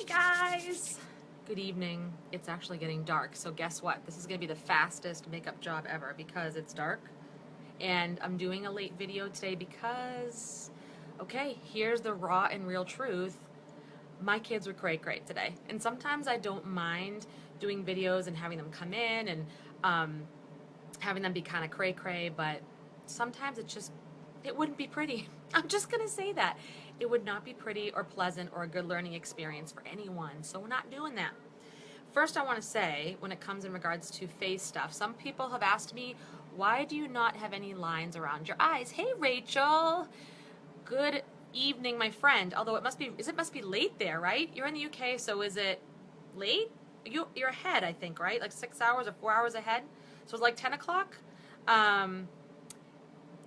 guys! Good evening. It's actually getting dark, so guess what? This is going to be the fastest makeup job ever because it's dark. And I'm doing a late video today because, okay, here's the raw and real truth. My kids were cray-cray today. And sometimes I don't mind doing videos and having them come in and having them be kind of cray-cray, but sometimes it wouldn't be pretty. I'm just going to say that. It would not be pretty or pleasant or a good learning experience for anyone, so we're not doing that. First, I want to say, when it comes in regards to face stuff, some people have asked me, why do you not have any lines around your eyes? Hey, Rachel. Good evening, my friend. Although it must be late there, right? You're in the UK, so is it late? You're ahead, I think, right? Like 6 hours or 4 hours ahead? So it's like 10 o'clock?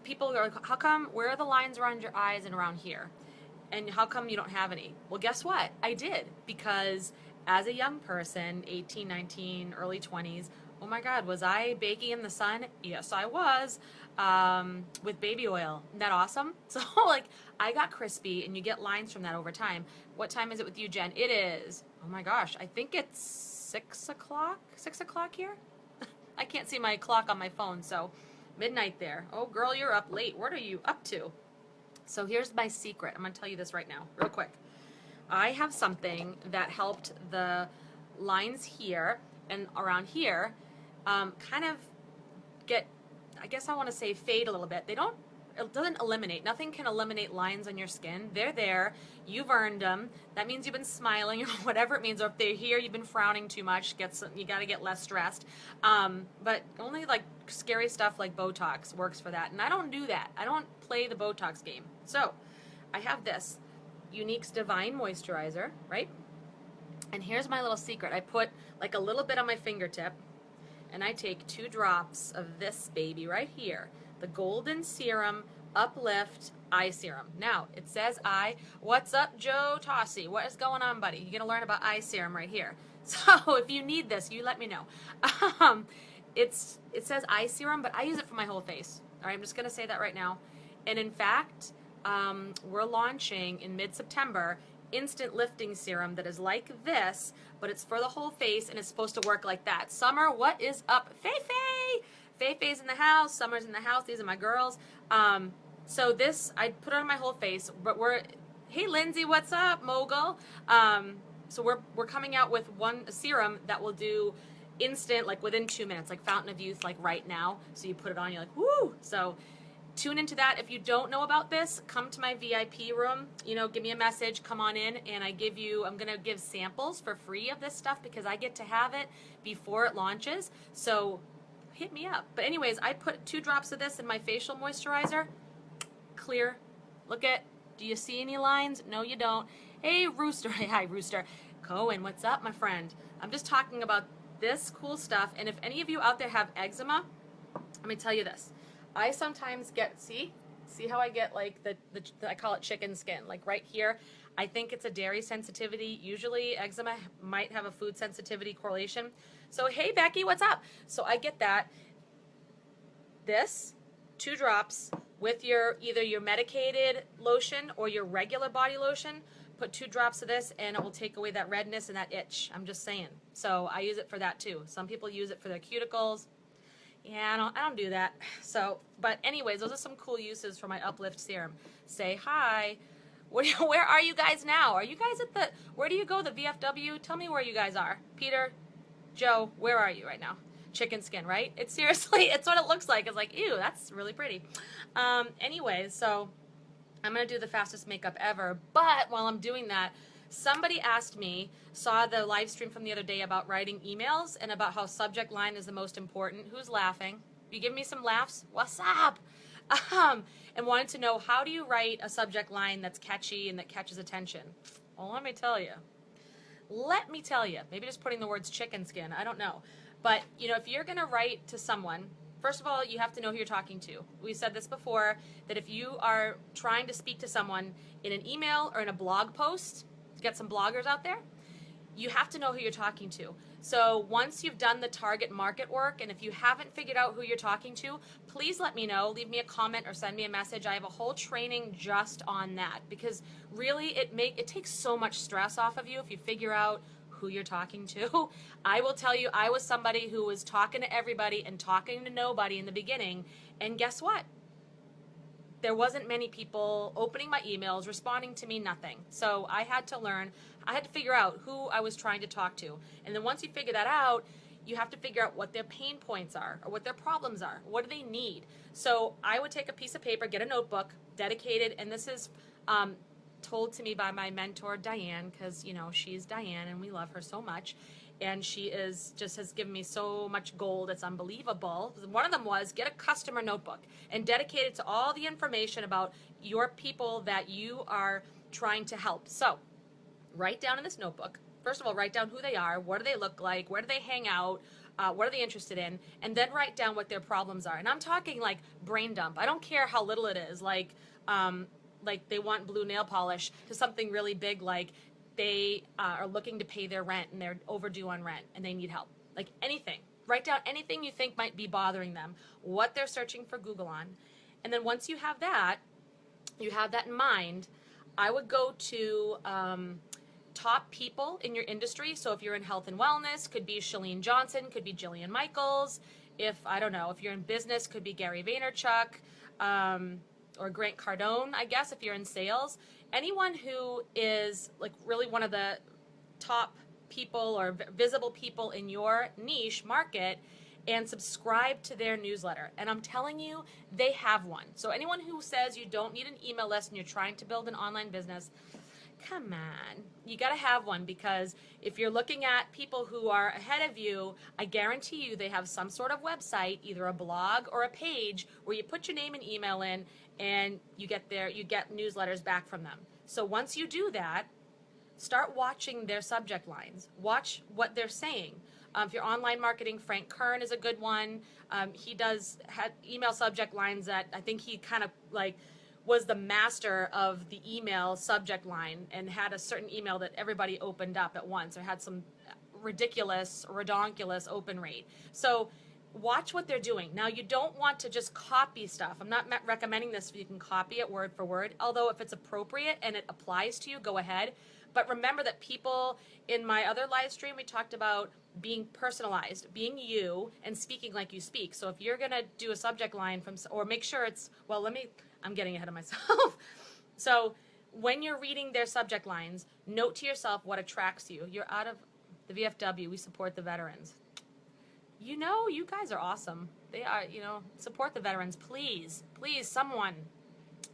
People are like, how come, where are the lines around your eyes and around here? And how come you don't have any? Well, guess what? I did, because as a young person, 18, 19, early 20s, oh my God, was I baking in the sun? Yes, I was, with baby oil. Isn't that awesome? So, like, I got crispy, and you get lines from that over time. What time is it with you, Jen? It is, oh my gosh, I think it's 6 o'clock? 6 o'clock here? I can't see my clock on my phone, so midnight there. Oh, girl, you're up late. What are you up to? So here's my secret. I'm going to tell you this right now, real quick. I have something that helped the lines here and around here kind of get, I guess I want to say fade a little bit. It doesn't eliminate. Nothing can eliminate lines on your skin. They're there. You've earned them. That means you've been smiling or whatever it means. Or if they're here, you've been frowning too much. You got to get less stressed. But only like scary stuff like Botox works for that. And I don't do that. I don't play the Botox game. So I have this Younique's Divine Moisturizer, right? And here's my little secret. I put like a little bit on my fingertip, and I take 2 drops of this baby right here, the Golden Serum Uplift Eye Serum. Now, it says eye. What's up, Joe Tossi? What is going on, buddy? You're going to learn about eye serum right here. So if you need this, you let me know. It says eye serum, but I use it for my whole face. All right, I'm just going to say that right now. And in fact, we're launching in mid-September instant lifting serum that is like this, but it's for the whole face, and it's supposed to work like that. Summer, what is up? Faye! Faye's in the house. Summer's in the house. These are my girls. So this, I put it on my whole face, but hey, Lindsay, what's up, mogul? So we're coming out with a serum that will do instant, like within 2 minutes, like Fountain of Youth, like right now. So you put it on, you're like, woo! So tune into that. If you don't know about this, come to my VIP room, give me a message, come on in, and I'm going to give samples for free of this stuff because I get to have it before it launches. So hit me up. But anyways, I put 2 drops of this in my facial moisturizer. Clear. Do you see any lines? No, you don't. Hey, Rooster. Hi, Rooster. Cohen, what's up, my friend? I'm just talking about this cool stuff, and if any of you out there have eczema, let me tell you this. I sometimes get, see how I get like I call it chicken skin, like right here. I think it's a dairy sensitivity. Usually eczema might have a food sensitivity correlation. So hey, Becky, what's up? So I get that. This, 2 drops with either your medicated lotion or your regular body lotion. Put 2 drops of this and it will take away that redness and that itch. I'm just saying. So I use it for that too. Some people use it for their cuticles. Yeah, I don't do that. So, but anyways, those are some cool uses for my Uplift Serum. Say hi. Where are you guys now? Are you guys where do you go, the VFW? Tell me where you guys are. Peter, Joe, where are you right now? Chicken skin, right? It's seriously, it's what it looks like. It's like, ew, that's really pretty. Anyways, so I'm going to do the fastest makeup ever. But while I'm doing that, somebody asked me, saw the live stream from the other day about writing emails and about how subject line is the most important. Who's laughing? You give me some laughs? What's up? And wanted to know, how do you write a subject line that's catchy and that catches attention? Well, let me tell you. Maybe just putting the words chicken skin. I don't know. But, if you're going to write to someone, first of all, you have to know who you're talking to. We said this before, that if you are trying to speak to someone in an email or in a blog post, get some bloggers out there, you have to know who you're talking to. So once you've done the target market work, and if you haven't figured out who you're talking to, please let me know. Leave me a comment or send me a message. I have a whole training just on that, because really it takes so much stress off of you if you figure out who you're talking to. I will tell you, I was somebody who was talking to everybody and talking to nobody in the beginning, and guess what? There wasn't many people opening my emails, responding to me, nothing. So I had to figure out who I was trying to talk to. And then once you figure that out, you have to figure out what their pain points are or what their problems are. What do they need? So I would take a piece of paper, get a notebook, dedicated, and this is told to me by my mentor, Diane, because, she's Diane and we love her so much. And she has given me so much gold. It's unbelievable. One of them was get a customer notebook and dedicate it to all the information about your people that you are trying to help. So write down in this notebook, first of all, write down who they are, what do they look like, where do they hang out, what are they interested in, and then write down what their problems are. And I'm talking like brain dump. I don't care how little it is, like they want blue nail polish, to something really big like they are looking to pay their rent and they're overdue on rent and they need help. Like anything. Write down anything you think might be bothering them, what they're searching for Google on. And then once you have that in mind, I would go to top people in your industry. So if you're in health and wellness, could be Chalene Johnson, could be Jillian Michaels. If you're in business, could be Gary Vaynerchuk, or Grant Cardone, I guess, if you're in sales. Anyone who is like really one of the top people or visible people in your niche market, and subscribe to their newsletter. And I'm telling you, they have one. So anyone who says you don't need an email list and you're trying to build an online business, come on, you got to have one, because if you're looking at people who are ahead of you, I guarantee you they have some sort of website, either a blog or a page where you put your name and email in and you get newsletters back from them. So once you do that, start watching their subject lines. Watch what they're saying. If you're online marketing, Frank Kern is a good one. He had email subject lines that I think he kind of like was the master of the email subject line, and had a certain email that everybody opened up at once, or had some redonkulous open rate. So watch what they're doing. Now, you don't want to just copy stuff. I'm not recommending this if you can copy it word for word, although if it's appropriate and it applies to you, go ahead. But remember that people, in my other live stream, we talked about being personalized, being you, and speaking like you speak. So if you're going to do a subject line or make sure I'm getting ahead of myself. So when you're reading their subject lines, note to yourself what attracts you. You're out of the VFW. We support the veterans. You guys are awesome. They are, support the veterans. Please, someone.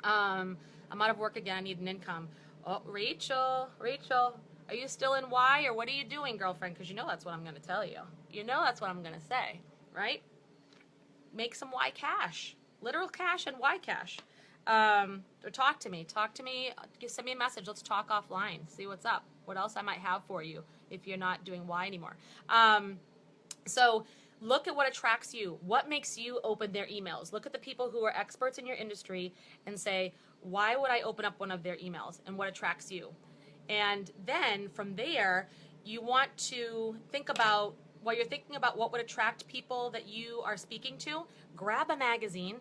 I'm out of work again. I need an income. Oh, Rachel, are you still in Y, or what are you doing, girlfriend? Because that's what I'm going to tell you. That's what I'm going to say, right? Make some Y cash. Literal cash and Y cash. Or talk to me. Send me a message. Let's talk offline. See what's up. What else I might have for you if you're not doing Y anymore. So look at what attracts you. What makes you open their emails? Look at the people who are experts in your industry and say, why would I open up one of their emails, and what attracts you? And then from there, you want to think about, while you're thinking about what would attract people that you are speaking to, grab a magazine,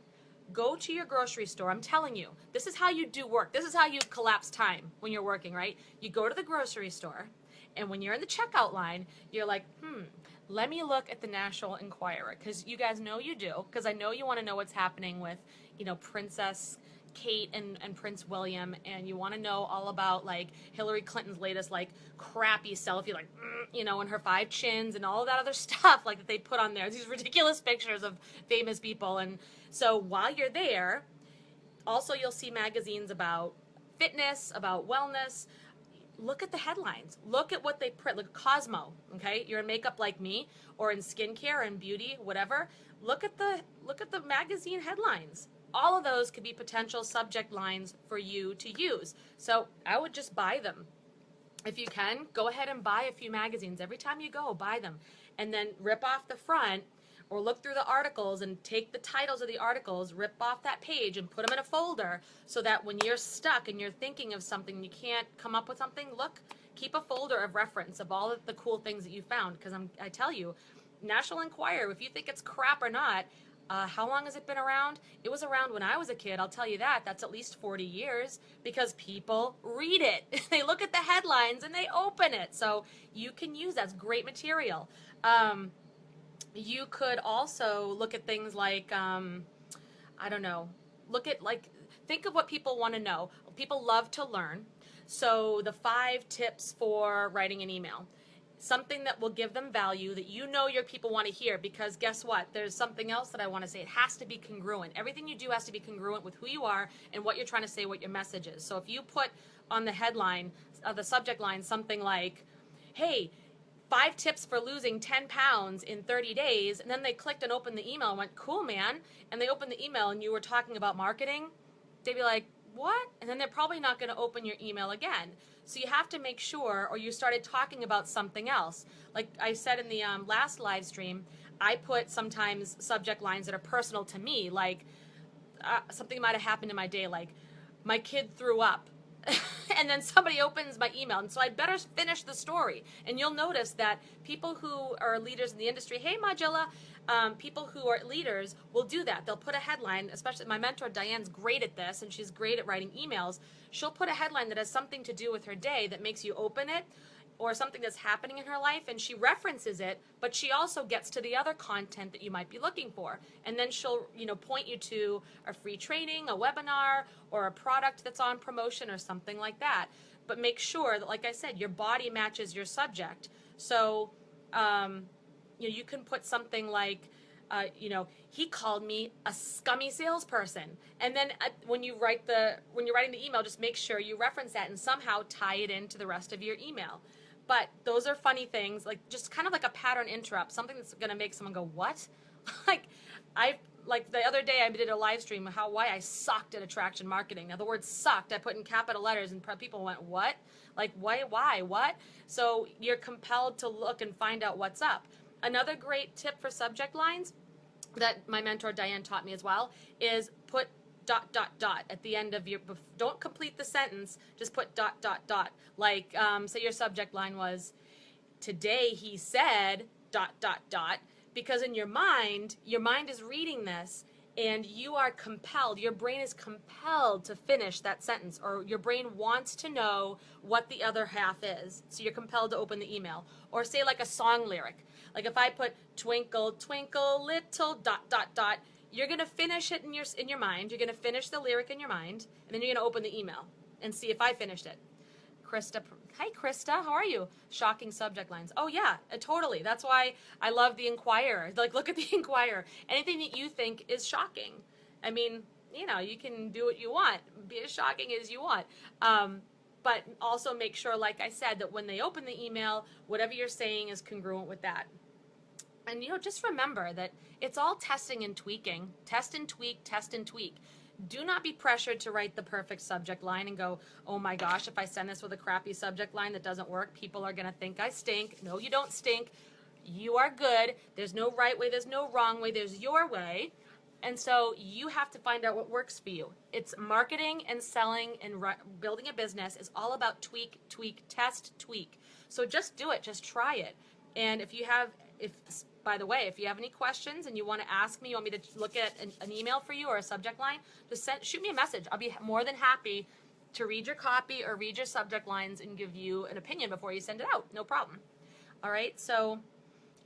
go to your grocery store. I'm telling you, this is how you do work. This is how you collapse time when you're working, right? You go to the grocery store, and when you're in the checkout line, you're like, let me look at the National Enquirer, because you guys know you do, because I know you want to know what's happening with, Princess Kate and Prince William, and you want to know all about like Hillary Clinton's latest like crappy selfie, like and her 5 chins and all of that other stuff like that they put on there, these ridiculous pictures of famous people. And so while you're there, also you'll see magazines about fitness, about wellness. Look at the headlines. Look at what they print. Look, Cosmo, okay? You're in makeup like me, or in skincare and beauty, whatever. Look at the magazine headlines. All of those could be potential subject lines for you to use. So I would just buy them. If you can, go ahead and buy a few magazines. Every time you go, buy them. And then rip off the front, or look through the articles and take the titles of the articles, rip off that page and put them in a folder so that when you're stuck and you're thinking of something, you can't come up with something, keep a folder of reference of all of the cool things that you found. Because I tell you, National Enquirer, if you think it's crap or not, how long has it been around? It was around when I was a kid. I'll tell you that. That's at least 40 years because people read it. They look at the headlines and they open it. So you can use that's great material. You could also look at things like, I don't know, think of what people want to know. People love to learn. So the 5 tips for writing an email. Something that will give them value that you know your people want to hear, because guess what? There's something else that I want to say. It has to be congruent. Everything you do has to be congruent with who you are and what you're trying to say, what your message is. So if you put on the headline, the subject line, something like, hey, 5 tips for losing 10 pounds in 30 days, and then they clicked and opened the email and went, cool, man, and they opened the email and you were talking about marketing, they'd be like, what? And then they're probably not going to open your email again. So you have to make sure, or you started talking about something else. Like I said in the last live stream, I put sometimes subject lines that are personal to me, like something might have happened in my day, like my kid threw up. And then somebody opens my email, and so I better finish the story. And you'll notice that people who are leaders in the industry, hey, Majilla, people who are leaders will do that. They'll put a headline, especially my mentor Diane's great at this, and she's great at writing emails. She'll put a headline that has something to do with her day that makes you open it, or something that's happening in her life, and she references it, but she also gets to the other content that you might be looking for. And then she'll, point you to a free training, a webinar, or a product that's on promotion or something like that. But make sure that, like I said, your body matches your subject. So, you can put something like, he called me a scummy salesperson. And then when you're writing the email, just make sure you reference that and somehow tie it into the rest of your email. But those are funny things, like just kind of like a pattern interrupt, something that's going to make someone go, what? Like the other day I did a live stream why I sucked at attraction marketing. Now the word sucked, I put in capital letters and people went, what? Like, why, what? So you're compelled to look and find out what's up. Another great tip for subject lines that my mentor Diane taught me as well is put ... at the end of don't complete the sentence, just put ... Like, say your subject line was, today he said ... because in your mind is reading this and you are compelled, your brain is compelled to finish that sentence, or your brain wants to know what the other half is. So you're compelled to open the email. Or say like a song lyric. Like if I put twinkle, twinkle, little ... you're going to finish it in your mind. You're going to finish the lyric in your mind, and then you're going to open the email and see if I finished it. Krista, hi Krista, how are you? Shocking subject lines. Oh yeah, totally. That's why I love the Enquirer. Like, look at the Enquirer. Anything that you think is shocking. I mean, you can do what you want. Be as shocking as you want. But also make sure, like I said, that when they open the email, whatever you're saying is congruent with that. And, just remember that it's all testing and tweaking. Test and tweak, test and tweak. Do not be pressured to write the perfect subject line and go, oh my gosh, if I send this with a crappy subject line that doesn't work, people are going to think I stink. No, you don't stink. You are good. There's no right way. There's no wrong way. There's your way. And so you have to find out what works for you. It's marketing and selling and building a business is all about tweak, test, tweak. So just do it. Just try it. And by the way, if you have any questions and you want to ask me, you want me to look at an email for you or a subject line, just shoot me a message. I'll be more than happy to read your copy or read your subject lines and give you an opinion before you send it out. No problem. All right, so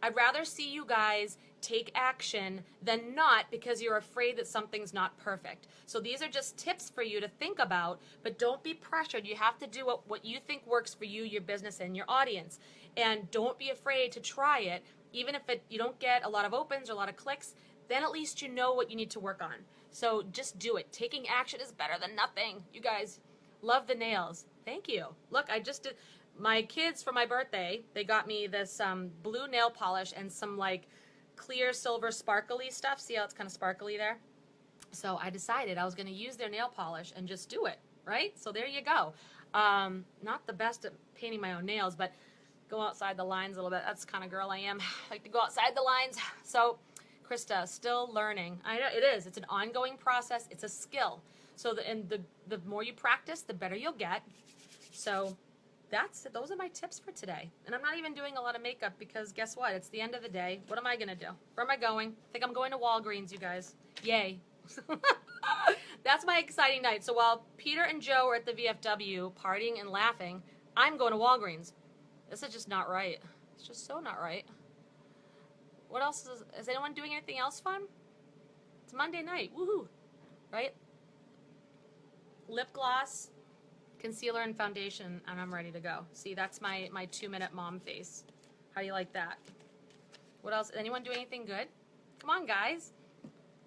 I'd rather see you guys take action than not because you're afraid that something's not perfect. So these are just tips for you to think about, but don't be pressured. You have to do what you think works for you, your business, and your audience. And don't be afraid to try it. Even if you don't get a lot of opens or a lot of clicks, then at least you know what you need to work on. So just do it. Taking action is better than nothing. You guys love the nails. Thank you. Look, I just did, my kids for my birthday, they got me this blue nail polish and some like clear silver sparkly stuff. See how it's kind of sparkly there? So I decided I was going to use their nail polish and just do it, right? So there you go. Not the best at painting my own nails, but go outside the lines a little bit. That's the kind of girl I am. I like to go outside the lines. So Krista, still learning. I know it is. It's an ongoing process. It's a skill. So the more you practice, the better you'll get. So those are my tips for today. And I'm not even doing a lot of makeup because guess what? It's the end of the day. What am I going to do? Where am I going? I think I'm going to Walgreens, you guys. Yay. That's my exciting night. So while Peter and Joe are at the VFW partying and laughing, I'm going to Walgreens. This is just not right. It's just so not right. What else is anyone doing anything else fun? It's Monday night. Woohoo. Right? Lip gloss, concealer, and foundation, and I'm ready to go. See, that's my 2-minute mom face. How do you like that? What else? Anyone do anything good? Come on, guys.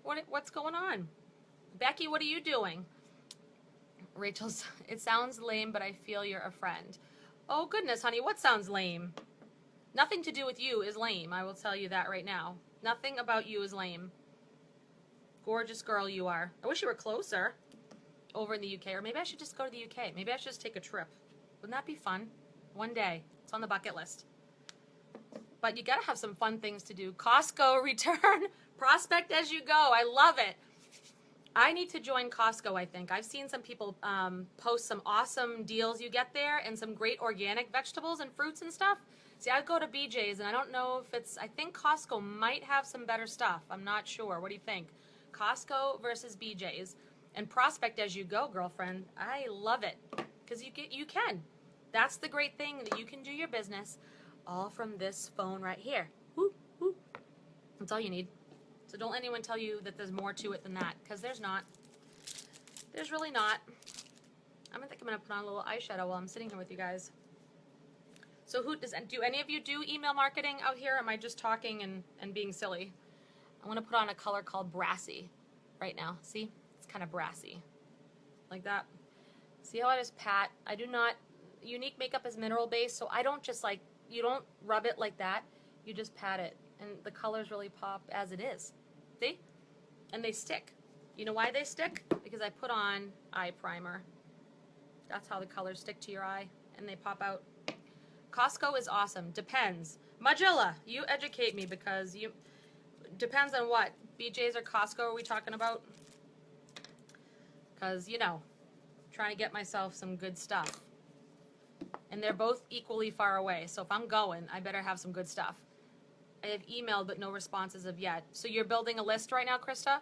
What's going on? Becky, what are you doing? Rachel's, it sounds lame, but I feel you're a friend. Oh, goodness, honey, what sounds lame? Nothing to do with you is lame. I will tell you that right now. Nothing about you is lame. Gorgeous girl you are. I wish you were closer over in the UK. Or maybe I should just go to the UK. Maybe I should just take a trip. Wouldn't that be fun? One day. It's on the bucket list. But you got to have some fun things to do. Costco return. Prospect as you go. I love it. I need to join Costco, I think. I've seen some people post some awesome deals you get there and some great organic vegetables and fruits and stuff. See, I go to BJ's, and I don't know if it's, I think Costco might have some better stuff. I'm not sure. What do you think? Costco versus BJ's. And prospect as you go, girlfriend. I love it. Because you can. That's the great thing, that you can do your business all from this phone right here. Woo, woo. That's all you need. So don't let anyone tell you that there's more to it than that, because there's not. There's really not. I think I'm going to put on a little eyeshadow while I'm sitting here with you guys. So do any of you do email marketing out here? Am I just talking and being silly? I want to put on a color called Brassy right now. See? It's kind of brassy. Like that. See how I just pat? I do not, Unique makeup is mineral based, so I don't just like, you don't rub it like that. You just pat it. And the colors really pop as it is. See? And they stick. You know why they stick? Because I put on eye primer. That's how the colors stick to your eye and they pop out. Costco is awesome. Depends. Majilla, you educate me, because depends on what. BJ's or Costco are we talking about? Because, trying to get myself some good stuff. And they're both equally far away. So if I'm going, I better have some good stuff. I have emailed, but no responses of yet. So you're building a list right now, Krista?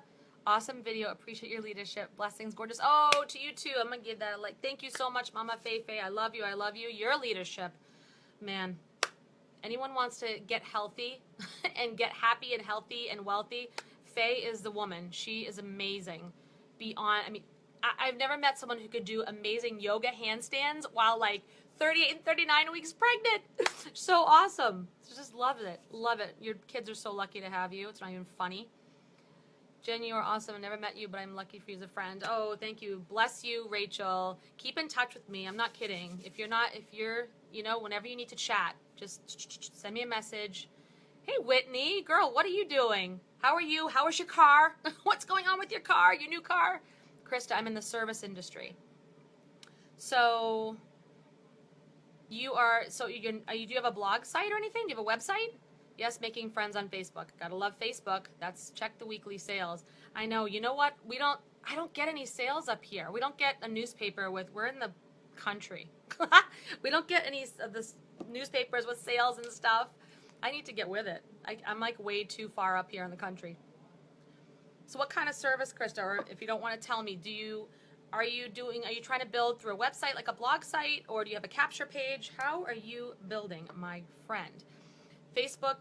Awesome video. Appreciate your leadership. Blessings, gorgeous. Oh, to you too. I'm going to give that a like. Thank you so much, Mama Faye Faye. I love you. I love you. Your leadership. Man, anyone wants to get healthy and get happy and healthy and wealthy, Faye is the woman. She is amazing. I've never met someone who could do amazing yoga handstands while like 38 and 39 weeks pregnant. So awesome. Just love it. Love it. Your kids are so lucky to have you. It's not even funny. Jen, you are awesome. I never met you, but I'm lucky for you as a friend. Oh, thank you. Bless you, Rachel. Keep in touch with me. I'm not kidding. If you're, whenever you need to chat, just send me a message. Hey, Whitney, girl, what are you doing? How are you? How is your car? What's going on with your car, your new car? Krista, I'm in the service industry. So do you have a blog site or anything? Do you have a website? Yes, making friends on Facebook. Gotta love Facebook. Check the weekly sales. I know, you know what? I don't get any sales up here. We don't get a newspaper we're in the country. We don't get any of the newspapers with sales and stuff. I need to get with it. I'm like way too far up here in the country. So what kind of service, Krista, or if you don't want to tell me, are you trying to build through a website, like a blog site, or do you have a capture page? How are you building, my friend? Facebook,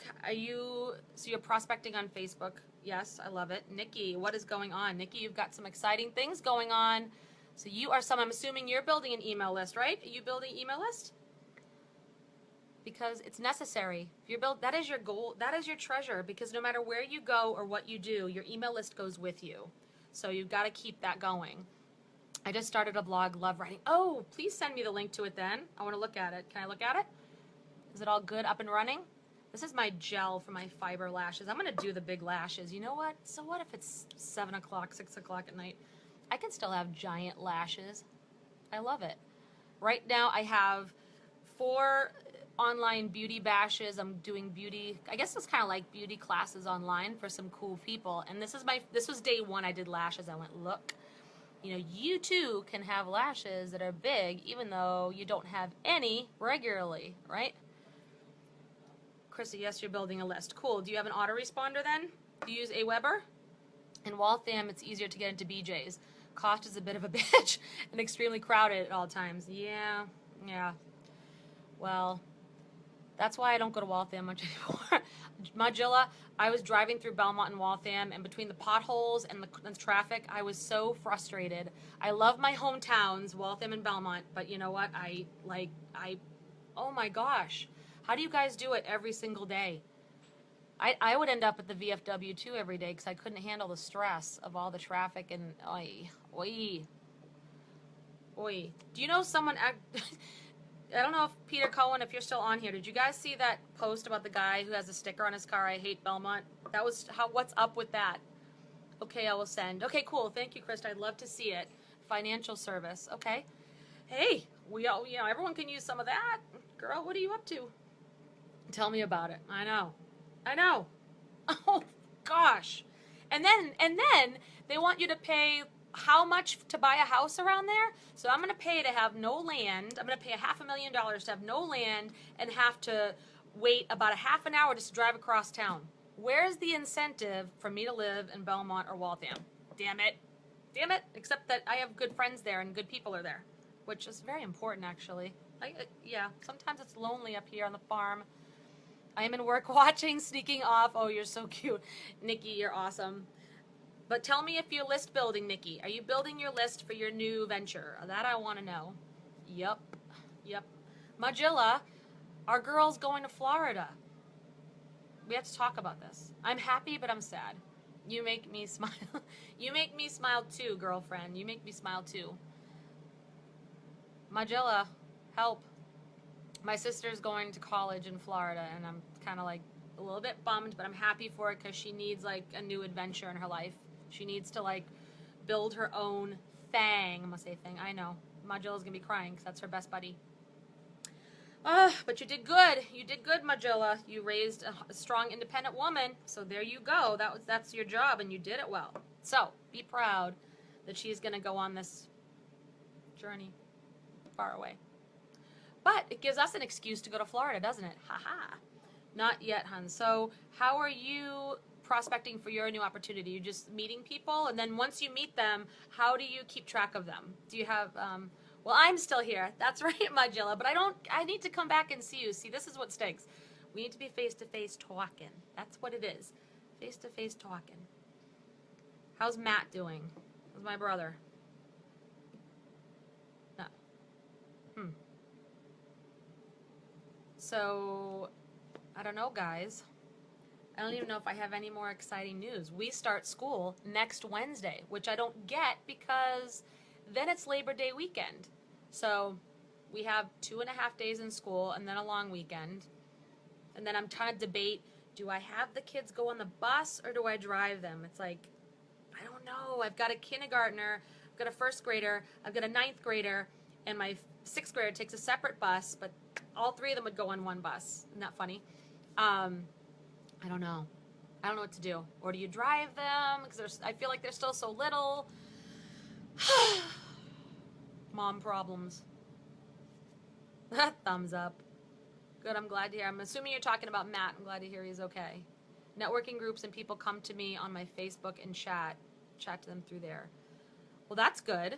so you're prospecting on Facebook? Yes, I love it. Nikki, what is going on? Nikki, you've got some exciting things going on. So I'm assuming you're building an email list, right? Are you building an email list? Because it's necessary. That is your goal, that is your treasure, because no matter where you go or what you do, your email list goes with you. So you've got to keep that going. I just started a blog, Love Writing. Oh, please send me the link to it then. I want to look at it. Can I look at it? Is it all good, up and running? This is my gel for my fiber lashes. I'm going to do the big lashes. You know what? So what if it's 7 o'clock, 6 o'clock at night? I can still have giant lashes. I love it. Right now I have 4 online beauty bashes. I'm doing beauty, I guess it's kind of like beauty classes online for some cool people. And this was day one I did lashes. I went, look, you know, you too can have lashes that are big even though you don't have any regularly, right? Chrissy, yes, you're building a list. Cool. Do you have an autoresponder then? Do you use Aweber? In Waltham, it's easier to get into BJ's. Cost is a bit of a bitch and extremely crowded at all times. Yeah. Well, that's why I don't go to Waltham much anymore. Modula, I was driving through Belmont and Waltham, and between the potholes and the traffic, I was so frustrated. I love my hometowns, Waltham and Belmont, but you know what? Oh my gosh. How do you guys do it every single day? I would end up at the VFW too every day because I couldn't handle the stress of all the traffic and oi. Do you know someone? I don't know if Peter Cohen, if you're still on here, did you guys see that post about the guy who has a sticker on his car? I hate Belmont. That was what's up with that? Okay, I will send. Okay, cool. Thank you, Krista. I'd love to see it. Financial service. Okay. Hey, everyone can use some of that. Girl, what are you up to? Tell me about it. I know. Oh gosh. And then they want you to pay how much to buy a house around there? So I'm going to pay to have no land. I'm going to pay $500,000 to have no land and have to wait about a half an hour just to drive across town. Where's the incentive for me to live in Belmont or Waltham? Damn it. Except that I have good friends there and good people are there, which is very important actually. Sometimes it's lonely up here on the farm. I am in work watching, sneaking off. Oh, you're so cute. Nikki, you're awesome. But tell me if you're list building, Nikki. Are you building your list for your new venture? That I want to know. Yep. Magilla, our girl's going to Florida. We have to talk about this. I'm happy, but I'm sad. You make me smile. You make me smile too, girlfriend. You make me smile too. Magilla, help. My sister's going to college in Florida, and I'm kind of like a little bit bummed, but I'm happy for it because she needs like a new adventure in her life. She needs to like build her own thing. I'm gonna say thing. I know. Magilla's gonna be crying because that's her best buddy. But you did good. You did good, Magilla. You raised a strong, independent woman. So there you go. That's your job, and you did it well. So be proud that she's gonna go on this journey far away. But it gives us an excuse to go to Florida, doesn't it? Ha. Not yet, hun. So how are you prospecting for your new opportunity? You just meeting people, and then once you meet them, how do you keep track of them? Do you have well, I'm still here. That's right, Magilla, but I need to come back and see you. See, this is what stinks. We need to be face-to-face talking. That's what it is. Face-to-face talking. How's Matt doing? How's my brother? No. So, I don't know, guys. I don't even know if I have any more exciting news. We start school next Wednesday, which I don't get because then it's Labor Day weekend. So we have 2.5 days in school and then a long weekend. And then I'm trying to debate, do I have the kids go on the bus or do I drive them? It's like, I don't know. I've got a kindergartner, I've got a first grader, I've got a 9th grader, and my 6th grader takes a separate bus, but all 3 of them would go on one bus. Isn't that funny? I don't know. I don't know what to do. Or do you drive them? Because I feel like they're still so little. Mom problems. Thumbs up. Good, I'm glad to hear. I'm assuming you're talking about Matt. I'm glad to hear he's okay. Networking groups and people come to me on my Facebook and chat to them through there. Well, that's good.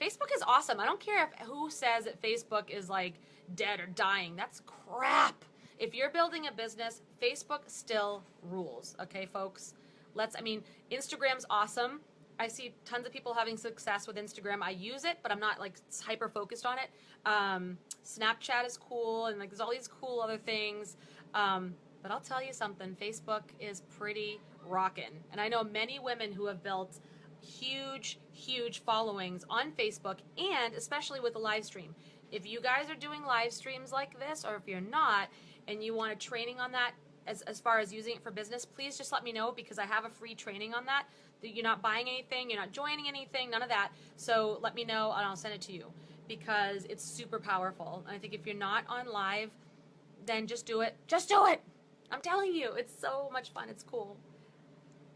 Facebook is awesome. I don't care who says that Facebook is like dead or dying. That's crap. If you're building a business, Facebook still rules. Okay, folks? Instagram's awesome. I see tons of people having success with Instagram. I use it, but I'm not like hyper focused on it. Snapchat is cool, and like there's all these cool other things. But I'll tell you something, Facebook is pretty rockin'. And I know many women who have built huge followings on Facebook, and especially with the live stream. If you guys are doing live streams like this, or if you're not, and you want a training on that as far as using it for business, please just let me know because I have a free training on that. You're not buying anything, you're not joining anything, none of that. So let me know and I'll send it to you because it's super powerful. And I think if you're not on live, then just do it. Just do it. I'm telling you, it's so much fun. It's cool.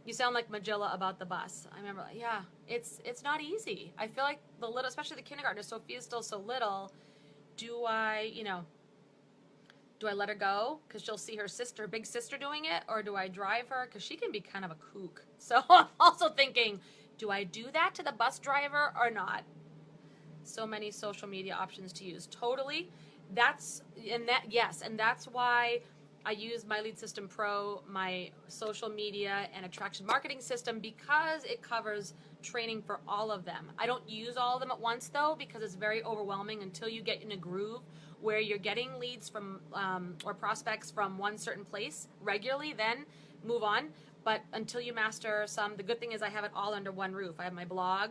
You sound like Magilla about the bus. I remember, yeah, it's not easy. I feel like the little, especially the kindergartner, Sophia's still so little. Do I let her go because she'll see her big sister doing it, or do I drive her because she can be kind of a kook? So I'm also thinking, do I do that to the bus driver or not? So many social media options to use. Totally. That's why I use My Lead System Pro, my social media and attraction marketing system, because it covers training for all of them. I don't use all of them at once though, because it's very overwhelming until you get in a groove where you're getting leads from or prospects from one certain place regularly, then move on. But until you master some, the good thing is I have it all under one roof. I have my blog,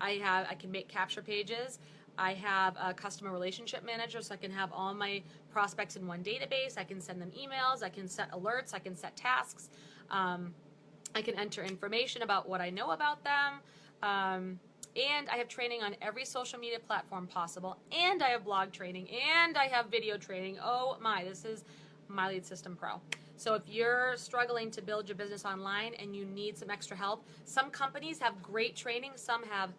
I can make capture pages, I have a customer relationship manager, so I can have all my prospects in one database. I can send them emails, I can set alerts, I can set tasks, I can enter information about what I know about them, and I have training on every social media platform possible, and I have blog training, and I have video training. Oh my, this is My Lead System Pro. So if you're struggling to build your business online and you need some extra help, some companies have great training, some have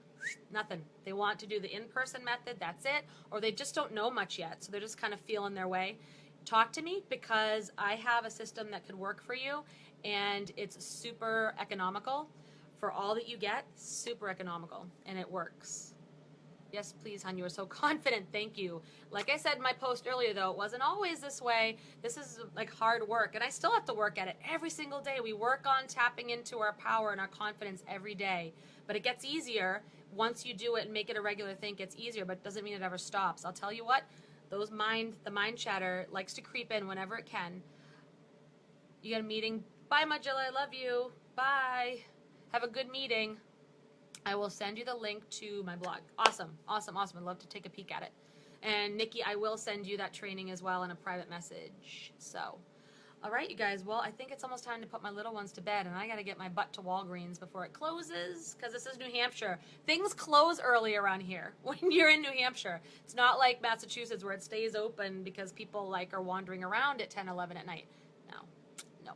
nothing. They want to do the in-person method, that's it, or they just don't know much yet, so they're just kind of feeling their way. Talk to me, because I have a system that could work for you, and it's super economical for all that you get, super economical, and it works. Yes, please, hon, you are so confident. Thank you. Like I said in my post earlier, though, it wasn't always this way. This is like hard work, and I still have to work at it every single day. We work on tapping into our power and our confidence every day, but it gets easier. Once you do it and make it a regular thing, it gets easier, but it doesn't mean it ever stops. I'll tell you what, the mind chatter likes to creep in whenever it can. You got a meeting? Bye, Magilla, I love you. Bye. Have a good meeting. I will send you the link to my blog. Awesome, awesome, awesome. I'd love to take a peek at it. And Nikki, I will send you that training as well in a private message. So, all right, you guys. Well, I think it's almost time to put my little ones to bed, and I got to get my butt to Walgreens before it closes, because this is New Hampshire. Things close early around here when you're in New Hampshire. It's not like Massachusetts where it stays open because people are wandering around at 10, 11 at night. No.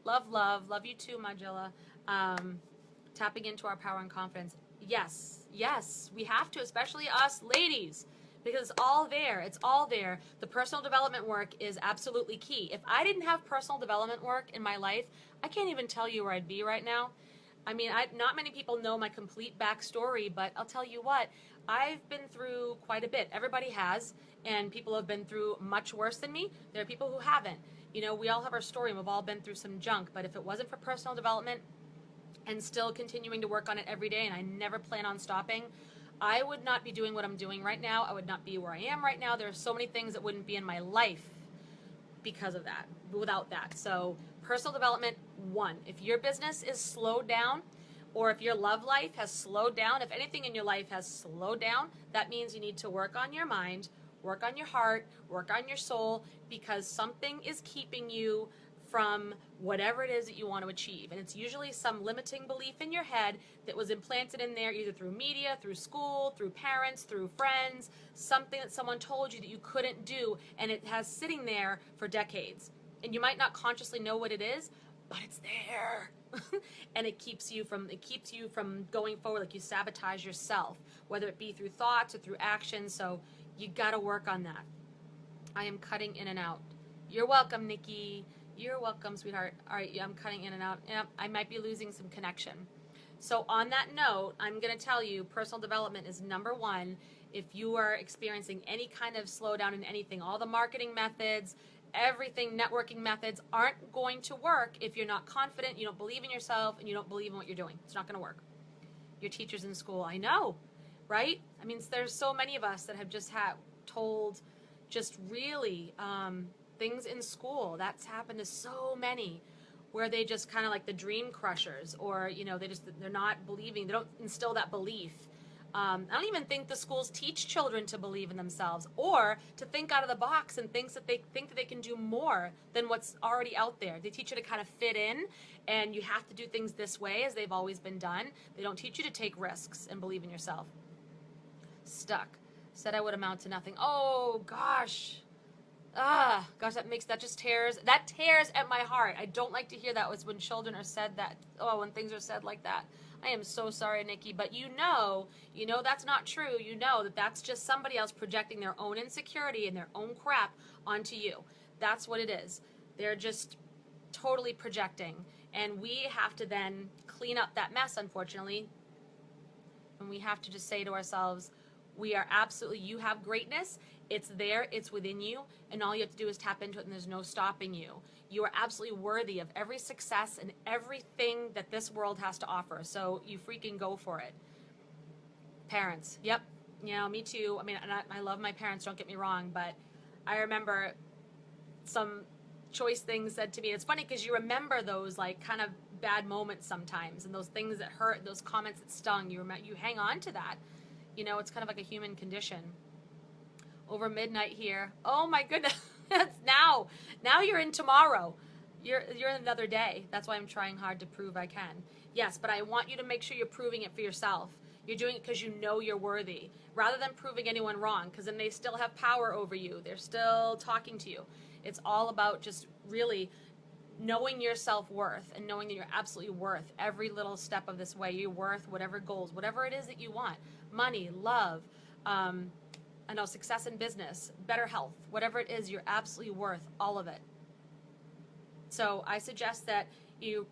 Love you too, Magilla. Tapping into our power and confidence. Yes, we have to, especially us ladies, because it's all there. The personal development work is absolutely key. If I didn't have personal development work in my life, I can't even tell you where I'd be right now. I mean, not many people know my complete backstory, but I'll tell you what, I've been through quite a bit. Everybody has, and people have been through much worse than me. There are people who haven't. We all have our story, and we've all been through some junk, but if it wasn't for personal development, and still continuing to work on it every day, and I never plan on stopping, I would not be doing what I'm doing right now. I would not be where I am right now. There are so many things that wouldn't be in my life because of that, without that. So personal development, one. If your business is slowed down, or if your love life has slowed down, if anything in your life has slowed down, that means you need to work on your mind, work on your heart, work on your soul, because something is keeping you from whatever it is that you want to achieve. And it's usually some limiting belief in your head that was implanted in there either through media, through school, through parents, through friends, something that someone told you that you couldn't do, and it has sitting there for decades. And you might not consciously know what it is, but it's there. And it keeps you from going forward. Like, you sabotage yourself, whether it be through thoughts or through action. So you got to work on that. I am cutting in and out. You're welcome, Nikki. You're welcome, sweetheart. All right, yeah, I'm cutting in and out. Yep, I might be losing some connection. So on that note, I'm going to tell you, personal development is number one. If you are experiencing any kind of slowdown in anything, all the marketing methods, everything, networking methods aren't going to work if you're not confident, you don't believe in yourself, and you don't believe in what you're doing. It's not going to work. Your teachers in school, I know, right? I mean, there's so many of us that have just told just really things in school. That's happened to so many, where they just kind of like the dream crushers, or they're not believing, they don't instill that belief. I don't even think the schools teach children to believe in themselves, or to think out of the box and think that they can do more than what's already out there. They teach you to kind of fit in, and you have to do things this way as they've always been done. They don't teach you to take risks and believe in yourself. Stuck. Said I would amount to nothing. Oh gosh. Ah, gosh, that just tears at my heart. I don't like to hear that when children are said that. Oh, when things are said like that. I am so sorry, Nikki, but you know that's not true. You know that that's just somebody else projecting their own insecurity and their own crap onto you. That's what it is. They're just totally projecting, and we have to then clean up that mess, unfortunately. And we have to just say to ourselves, we are absolutely, you have greatness. It's there, it's within you, and all you have to do is tap into it, and there's no stopping you. You are absolutely worthy of every success and everything that this world has to offer. So you freaking go for it. Parents, yep, me too. I mean, I love my parents, don't get me wrong, but I remember some choice things said to me. It's funny because you remember those like kind of bad moments sometimes, and those things that hurt, those comments that stung. You hang on to that. It's kind of like a human condition. Over midnight here. Oh my goodness. now you're in tomorrow. You're in another day. That's why I'm trying hard to prove I can. Yes, but I want you to make sure you're proving it for yourself. You're doing it because you know you're worthy, rather than proving anyone wrong, because then they still have power over you. They're still talking to you. It's all about just really knowing your self-worth and knowing that you're absolutely worth every little step of this way. You're worth whatever goals, whatever it is that you want. Money, love, success in business, better health, whatever it is, you're absolutely worth all of it. So I suggest that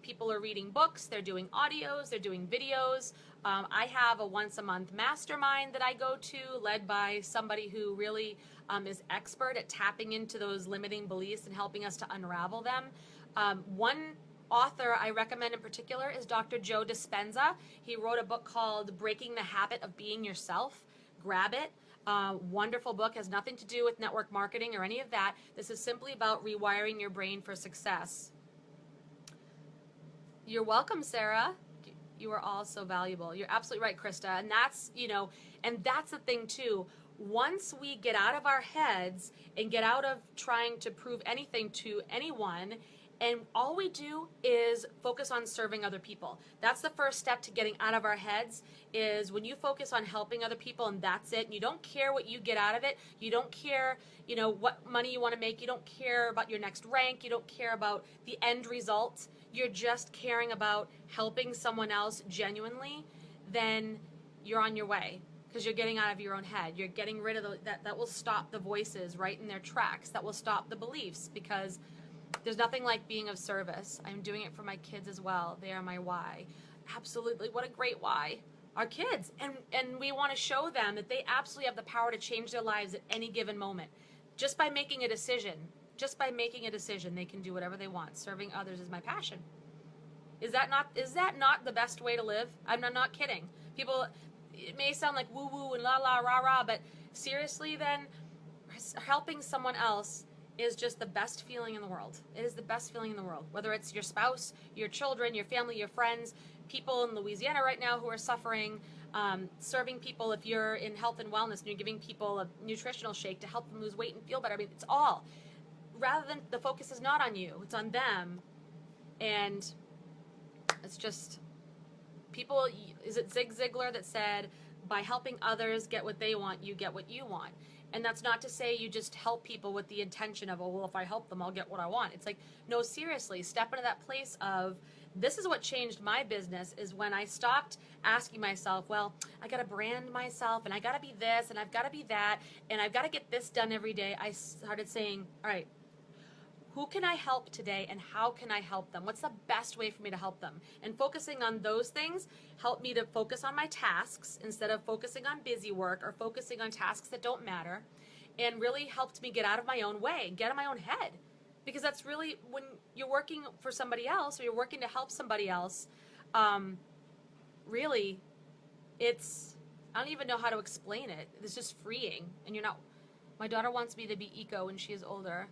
people are reading books, they're doing audios, they're doing videos. I have a once a month mastermind that I go to, led by somebody who really is expert at tapping into those limiting beliefs and helping us to unravel them. One author I recommend in particular is Dr. Joe Dispenza. He wrote a book called Breaking the Habit of Being Yourself. Grab it. Wonderful book. Has nothing to do with network marketing or any of that. This is simply about rewiring your brain for success. You're welcome, Sarah. You are all so valuable. You're absolutely right, Krista. And that's, and that's the thing too. Once we get out of our heads and get out of trying to prove anything to anyone, and all we do is focus on serving other people. That's the first step to getting out of our heads, is when you focus on helping other people and that's it. And you don't care what you get out of it. You don't care, what money you want to make. You don't care about your next rank. You don't care about the end result. You're just caring about helping someone else genuinely. Then you're on your way, because you're getting out of your own head. You're getting rid of that will stop the voices right in their tracks. That will stop the beliefs, because there's nothing like being of service. I'm doing it for my kids as well. They are my why. Absolutely. What a great why. Our kids. And we want to show them that they absolutely have the power to change their lives at any given moment. Just by making a decision. Just by making a decision, they can do whatever they want. Serving others is my passion. Is that not the best way to live? I'm not kidding. People, it may sound like woo-woo and la-la, rah-rah, but seriously then, helping someone else is just the best feeling in the world. It is the best feeling in the world. Whether it's your spouse, your children, your family, your friends, people in Louisiana right now who are suffering, serving people if you're in health and wellness and you're giving people a nutritional shake to help them lose weight and feel better. I mean, it's all. Rather than, the focus is not on you, it's on them. And it's just, people, is it Zig Ziglar that said, by helping others get what they want, you get what you want. And that's not to say you just help people with the intention of, oh, well, if I help them, I'll get what I want. It's like, no, seriously, step into that place of, this is what changed my business, is when I stopped asking myself, well, I got to brand myself, and I got to be this, and I've got to be that, and I've got to get this done every day. I started saying, all right, who can I help today, and how can I help them? What's the best way for me to help them? And focusing on those things helped me to focus on my tasks instead of focusing on busy work or focusing on tasks that don't matter, and really helped me get out of my own way, get out of my own head. Because that's really, when you're working for somebody else or you're working to help somebody else, really, it's, I don't even know how to explain it. It's just freeing. And you're not, my daughter wants me to be eco when she is older.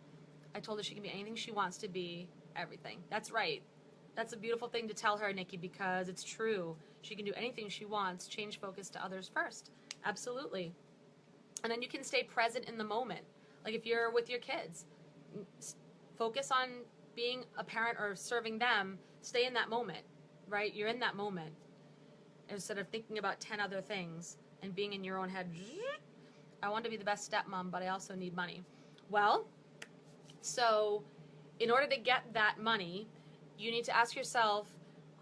I told her she can be anything she wants to be, everything. That's right. That's a beautiful thing to tell her, Nikki, because it's true. She can do anything she wants. Change focus to others first. Absolutely. And then you can stay present in the moment. Like if you're with your kids, focus on being a parent or serving them. Stay in that moment, right? You're in that moment instead of thinking about 10 other things and being in your own head. I want to be the best stepmom, but I also need money. Well, So in order to get that money, you need to ask yourself,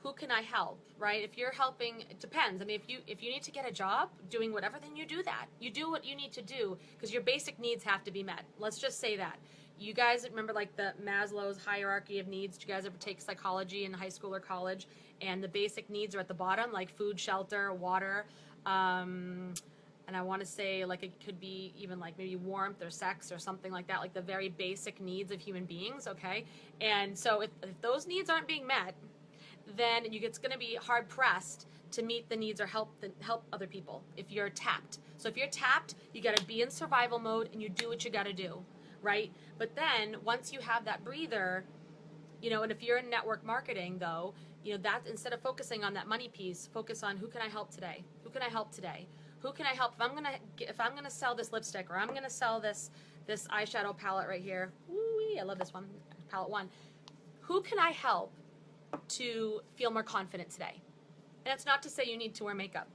who can I help, right? If you're helping, it depends. I mean, if you need to get a job doing whatever, then you do that. You do what you need to do because your basic needs have to be met. Let's just say that. You guys remember like the Maslow's hierarchy of needs? Did you guys ever take psychology in high school or college? And the basic needs are at the bottom, like food, shelter, water, and I want to say like it could be even like maybe warmth or sex or something like that, like the very basic needs of human beings, okay? And so if those needs aren't being met, then it's going to be hard pressed to meet the needs or help other people if you're tapped. So if you're tapped, you got to be in survival mode and you do what you got to do, right? But then once you have that breather, and if you're in network marketing though, that instead of focusing on that money piece, focus on who can I help today? Who can I help today? Who can I help if I'm gonna sell this lipstick or I'm gonna sell this eyeshadow palette right here? Woo-wee, I love this one, palette one. Who can I help to feel more confident today? And it's not to say you need to wear makeup,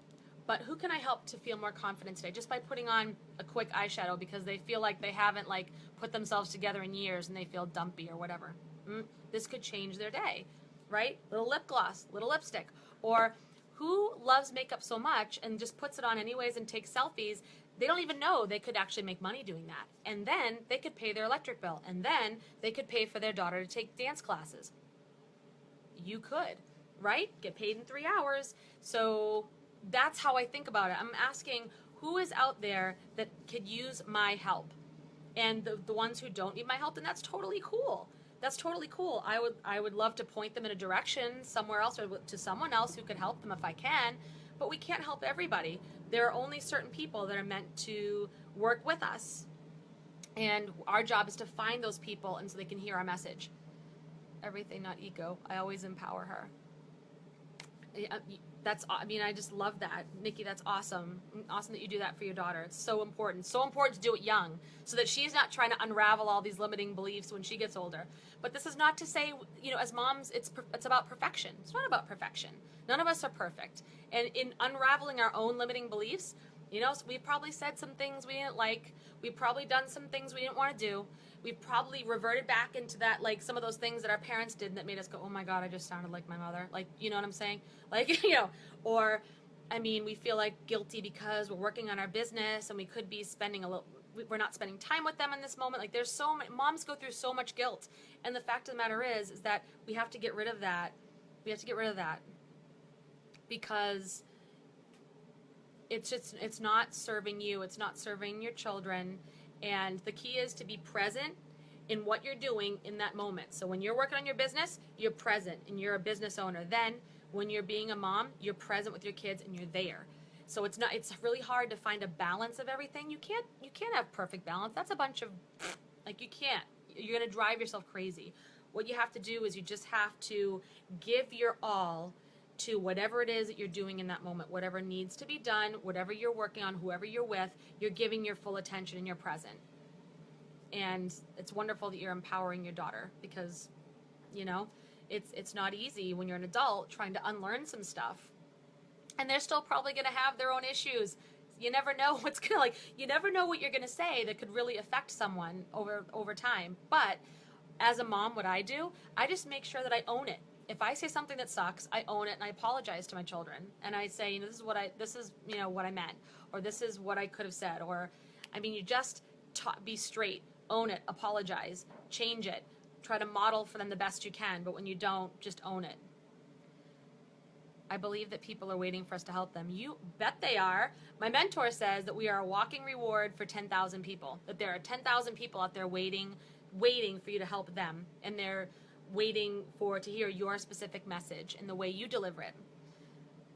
but who can I help to feel more confident today just by putting on a quick eyeshadow because they feel like they haven't like put themselves together in years and they feel dumpy or whatever. This could change their day, right? Little lip gloss, little lipstick. Or who loves makeup so much and just puts it on anyways and takes selfies, they don't even know they could actually make money doing that. And then they could pay their electric bill. And then they could pay for their daughter to take dance classes. You could, right? Get paid in 3 hours. So that's how I think about it. I'm asking who is out there that could use my help? And the ones who don't need my help, then that's totally cool. That's totally cool. I would love to point them in a direction somewhere else or to someone else who could help them if I can, but we can't help everybody. There are only certain people that are meant to work with us. And our job is to find those people and so they can hear our message. Everything, not ego. I always empower her. I just love that. Nikki, that's awesome. Awesome that you do that for your daughter. It's so important. So important to do it young so that she's not trying to unravel all these limiting beliefs when she gets older. But this is not to say, as moms, it's about perfection. It's not about perfection. None of us are perfect. And in unraveling our own limiting beliefs, we've probably said some things we didn't like. We've probably done some things we didn't want to do. We've probably reverted back into that, like some of those things that our parents did that made us go, oh my God, I just sounded like my mother. Like, you know what I'm saying? Like, or, we feel like guilty because we're working on our business and we could be spending we're not spending time with them in this moment. Like there's so many, moms go through so much guilt. And the fact of the matter is that we have to get rid of that. We have to get rid of that because it's not serving you. It's not serving your children. And the key is to be present in what you're doing in that moment. So when you're working on your business, you're present and you're a business owner. Then when you're being a mom, you're present with your kids and you're there. So it's really hard to find a balance of everything. You can't have perfect balance. That's a bunch of, you can't. You're going to drive yourself crazy. What you have to do is you just have to give your all to whatever it is that you're doing in that moment, whatever needs to be done, whatever you're working on, whoever you're with, you're giving your full attention and you're present. And it's wonderful that you're empowering your daughter because, it's not easy when you're an adult trying to unlearn some stuff. And they're still probably going to have their own issues. You never know you never know what you're going to say that could really affect someone over time. But as a mom, what I do, I just make sure that I own it. If I say something that sucks, I own it and I apologize to my children. And I say, this is what I meant, or this is what I could have said, or, you just be straight, own it, apologize, change it, try to model for them the best you can. But when you don't, just own it. I believe that people are waiting for us to help them. You bet they are. My mentor says that we are a walking reward for 10,000 people, that there are 10,000 people out there waiting for you to help them. And they're waiting to hear your specific message and the way you deliver it.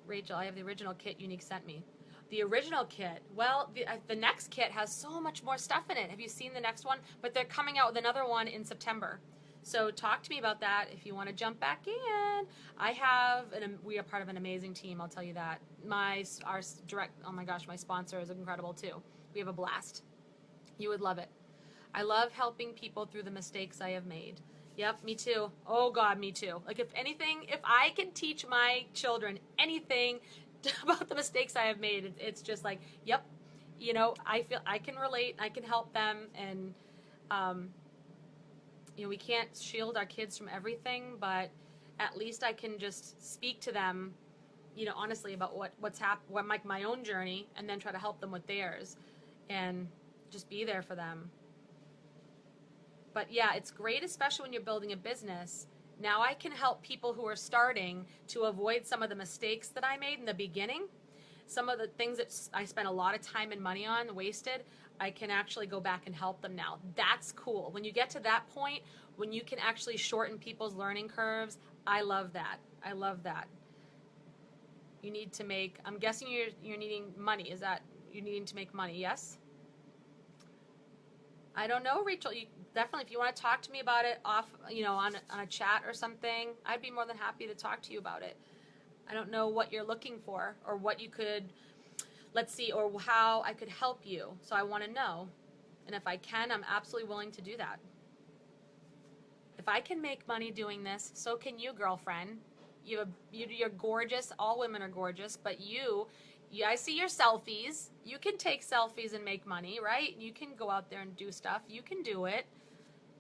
Rachel, I have the original kit Unique sent me. The original kit, well, the next kit has so much more stuff in it. Have you seen the next one? But they're coming out with another one in September. So talk to me about that if you want to jump back in. We are part of an amazing team, I'll tell you that. Our direct, oh my gosh, my sponsor is incredible too. We have a blast. You would love it. I love helping people through the mistakes I have made. Yep, me too. Oh God, me too. Like if I can teach my children anything about the mistakes I have made, it's just like, yep, I feel I can relate, I can help them, and we can't shield our kids from everything, but at least I can just speak to them, honestly about what my own journey, and then try to help them with theirs, and just be there for them. But yeah, it's great, especially when you're building a business. Now I can help people who are starting to avoid some of the mistakes that I made in the beginning. Some of the things that I spent a lot of time and money on, wasted, I can actually go back and help them now. That's cool. When you get to that point, when you can actually shorten people's learning curves, I love that. I love that. You need to make, I'm guessing you're needing money. Is that, you're needing to make money, yes? I don't know, Rachel. You definitely, if you want to talk to me about it off, on a chat or something, I'd be more than happy to talk to you about it. I don't know what you're looking for, or what you could, let's see, or how I could help you. So I want to know. And if I can, I'm absolutely willing to do that. If I can make money doing this, so can you, girlfriend. You're gorgeous. All women are gorgeous, but I see your selfies. You can take selfies and make money, right? You can go out there and do stuff. You can do it.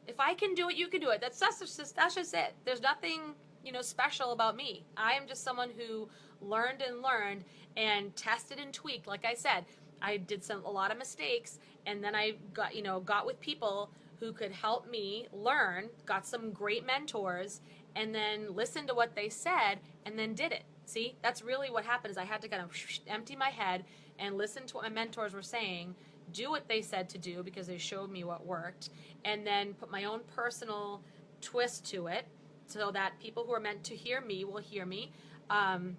If I can do it, you can do it. That's just it. There's nothing, special about me. I am just someone who learned and tested and tweaked. Like I said, I did a lot of mistakes, and then I got with people who could help me learn, got some great mentors, and then listened to what they said, and then did it. See, that's really what happened. Is I had to kind of empty my head and listen to what my mentors were saying, do what they said to do because they showed me what worked, and then put my own personal twist to it so that people who are meant to hear me will hear me, and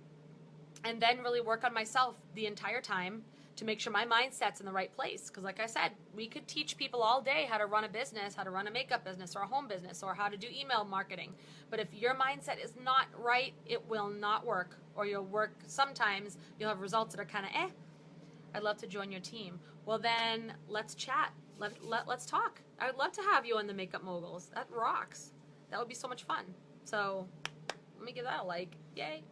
then really work on myself the entire time to make sure my mindset's in the right place. Because like I said, we could teach people all day how to run a business, how to run a makeup business or a home business, or how to do email marketing. But if your mindset is not right, it will not work. Or sometimes you'll have results that are kind of I'd love to join your team. Well, then let's chat. Let's talk. I would love to have you on the Makeup Moguls. That rocks. That would be so much fun. So let me give that a like. Yay.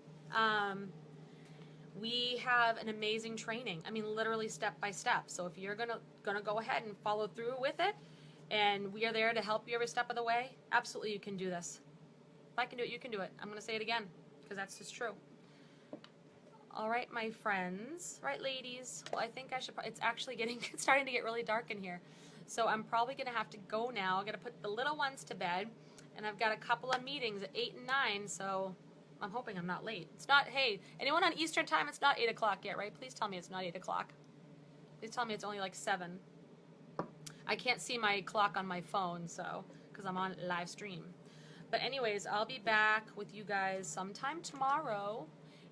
We have an amazing training. I mean, literally step by step. So if you're gonna go ahead and follow through with it, and we are there to help you every step of the way, absolutely you can do this. If I can do it, you can do it. I'm gonna say it again because that's just true. All right, my friends. Right, ladies. Well, I think I should. It's actually it's starting to get really dark in here, so I'm probably gonna have to go now. I gotta put the little ones to bed, and I've got a couple of meetings at 8 and 9. So I'm hoping I'm not late. It's not. Hey, anyone on Eastern time? It's not 8 o'clock yet, right? Please tell me it's not 8 o'clock. Please tell me it's only like 7. I can't see my clock on my phone, so because I'm on live stream. But anyways, I'll be back with you guys sometime tomorrow.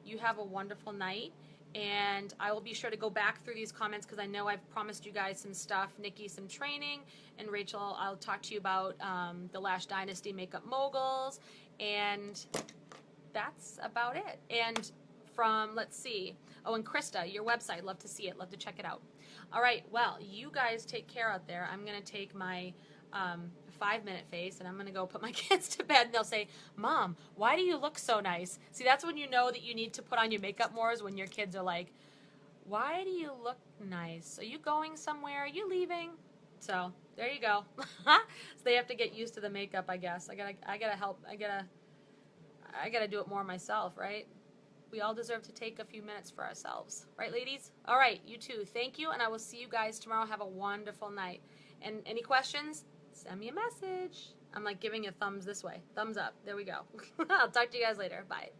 You have a wonderful night, and I will be sure to go back through these comments because I know I've promised you guys some stuff. Nikki, some training, and Rachel, I'll talk to you about the Lash Dynasty Makeup Moguls, and that's about it. And from, let's see, oh, and Krista, your website, love to see it, love to check it out. All right, well, you guys take care out there. I'm going to take my 5-minute face, and I'm going to go put my kids to bed, and they'll say, Mom, why do you look so nice? See, that's when you know that you need to put on your makeup more, is when your kids are like, why do you look nice? Are you going somewhere? Are you leaving? So there you go. So they have to get used to the makeup, I guess. I gotta help. I gotta do it more myself, right? We all deserve to take a few minutes for ourselves. Right, ladies? All right, you too. Thank you, and I will see you guys tomorrow. Have a wonderful night. And any questions, send me a message. I'm like giving you thumbs this way. Thumbs up. There we go. I'll talk to you guys later. Bye.